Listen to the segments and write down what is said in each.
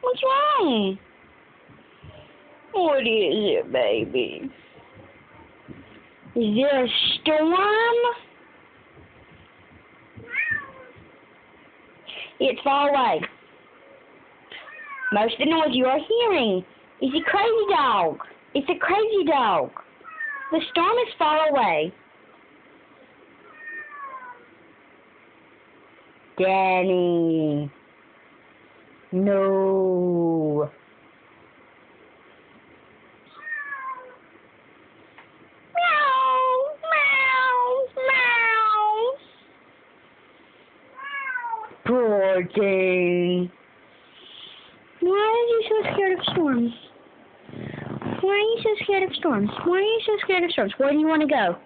What's wrong? What is it, baby? Is there a storm? It's far away. Most of the noise you are hearing is a crazy dog. It's a crazy dog. The storm is far away. Danny. No. Meow, meow, meow. Poor thing. Why are you so scared of storms? Why are you so scared of storms? Why are you so scared of storms? Where do you want to go?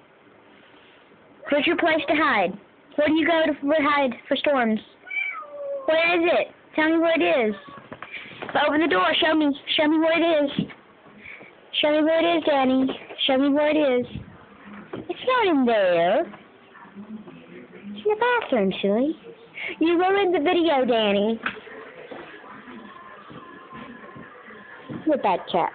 Where's your place to hide? Where do you go to hide for storms? Where is it? Tell me where it is. Open the door. Show me. Show me where it is. Show me where it is, Danny. Show me where it is. It's not in there. It's in the bathroom, silly. You ruined the video, Danny. You're a bad cat.